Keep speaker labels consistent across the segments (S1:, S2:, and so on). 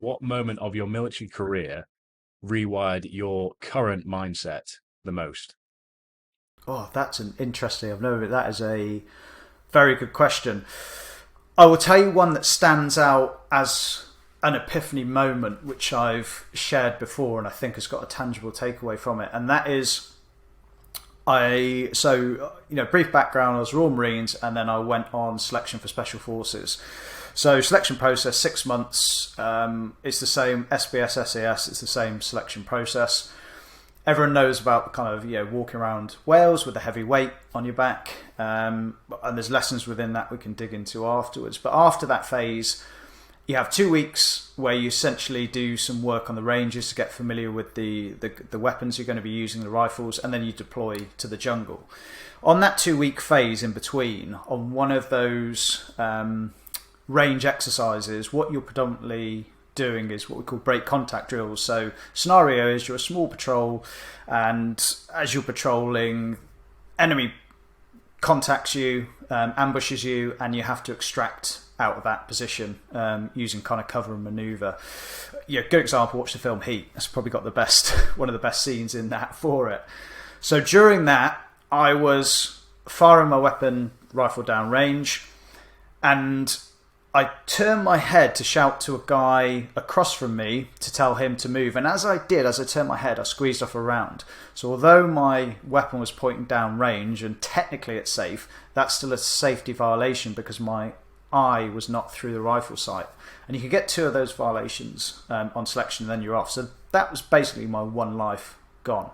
S1: what moment of your military career rewired your current mindset the most?
S2: Oh, that's an interesting. I've never. That is a very good question. I will tell you one that stands out as an epiphany moment, which I've shared before, and I think has got a tangible takeaway from it, and that is brief background. I was Royal Marines, and then I went on selection for Special Forces. So selection process 6 months. It's the same SBS SAS. It's the same selection process. Everyone knows about kind of walking around Wales with a heavy weight on your back, and there's lessons within that we can dig into afterwards. But after that phase, you have 2 weeks where you essentially do some work on the ranges to get familiar with the weapons you're going to be using, the rifles, and then you deploy to the jungle. On that 2 week phase in between, on one of those range exercises, what you're predominantly doing is what we call break contact drills. So scenario is you're a small patrol, and as you're patrolling, enemy contacts you, ambushes you, and you have to extract out of that position using kind of cover and maneuver. Yeah, good example, watch the film Heat. That's probably got the best one of the best scenes in that for it. So during that, I was firing my weapon rifle down range, and I turned my head to shout to a guy across from me to tell him to move. And as I turned my head, I squeezed off a round. So although my weapon was pointing down range and technically it's safe, that's still a safety violation because my eye was not through the rifle sight. And you can get 2 of those violations on selection, and then you're off. So that was basically my one life gone.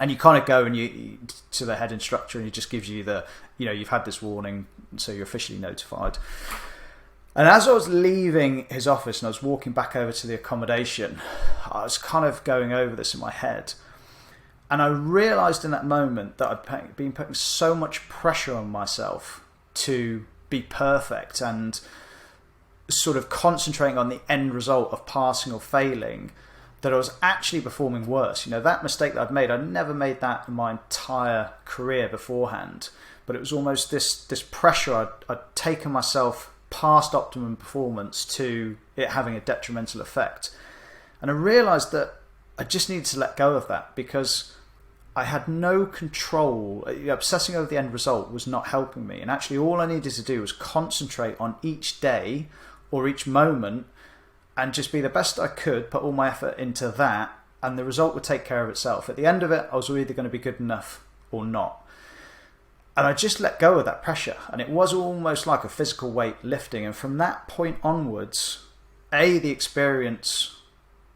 S2: And you kind of go and you to the head instructor, and he just gives you the, you've had this warning, so you're officially notified. And as I was leaving his office and I was walking back over to the accommodation, I was kind of going over this in my head. And I realised in that moment that I'd been putting so much pressure on myself to be perfect and sort of concentrating on the end result of passing or failing, that I was actually performing worse. That mistake that I'd made, I'd never made that in my entire career beforehand. But it was almost this pressure I'd taken myself past optimum performance to it having a detrimental effect. And I realised that I just needed to let go of that because I had no control. Obsessing over the end result was not helping me. And actually all I needed to do was concentrate on each day or each moment and just be the best I could, put all my effort into that, and the result would take care of itself. At the end of it, I was either going to be good enough or not. And I just let go of that pressure. And it was almost like a physical weight lifting. And from that point onwards, the experience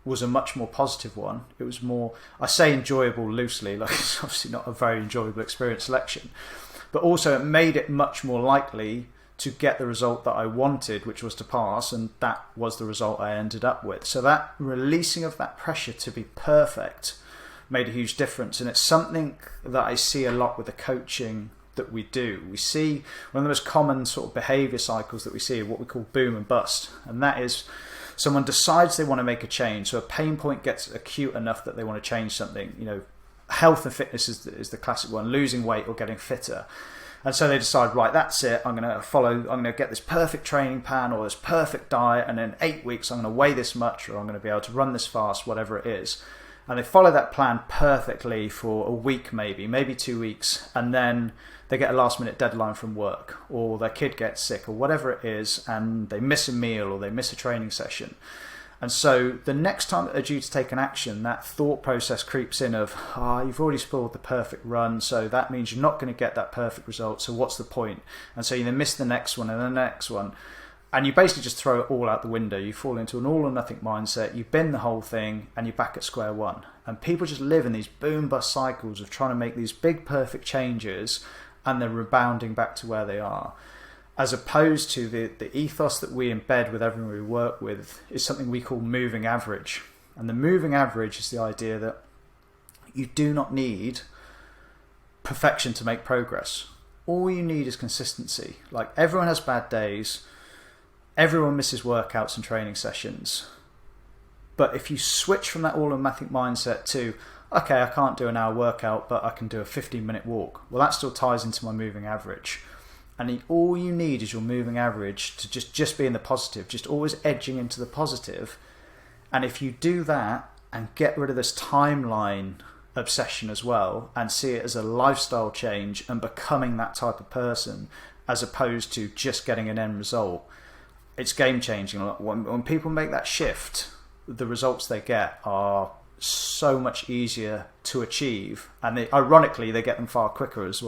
S2: was a much more positive one. It was more, I say enjoyable loosely, like it's obviously not a very enjoyable experience selection. But also it made it much more likely to get the result that I wanted, which was to pass. And that was the result I ended up with. So that releasing of that pressure to be perfect made a huge difference. And it's something that I see a lot with the coaching that we do. We see one of the most common sort of behavior cycles that we see, what we call boom and bust, and that is someone decides they want to make a change. So a pain point gets acute enough that they want to change something. Health and fitness is the classic one, losing weight or getting fitter. And so they decide, right, that's it. I'm going to get this perfect training plan or this perfect diet, and in 8 weeks I'm going to weigh this much, or I'm going to be able to run this fast, whatever it is. And they follow that plan perfectly for a week, maybe 2 weeks, and then they get a last minute deadline from work, or their kid gets sick, or whatever it is, and they miss a meal or they miss a training session. And so the next time that they're due to take an action, that thought process creeps in of, you've already spoiled the perfect run, so that means you're not going to get that perfect result, so what's the point? And so you then miss the next one and the next one. And you basically just throw it all out the window. You fall into an all or nothing mindset, you bin the whole thing, and you're back at square one. And people just live in these boom-bust cycles of trying to make these big perfect changes, and they're rebounding back to where they are. As opposed to the ethos that we embed with everyone we work with is something we call moving average. And the moving average is the idea that you do not need perfection to make progress. All you need is consistency. Like, everyone has bad days. Everyone misses workouts and training sessions. But if you switch from that all or nothing mindset to, okay, I can't do an hour workout, but I can do a 15-minute walk. Well, that still ties into my moving average. And all you need is your moving average to just be in the positive, just always edging into the positive. And if you do that and get rid of this timeline obsession as well, and see it as a lifestyle change and becoming that type of person, as opposed to just getting an end result, it's game changing. When people make that shift, the results they get are so much easier to achieve, and ironically they get them far quicker as well.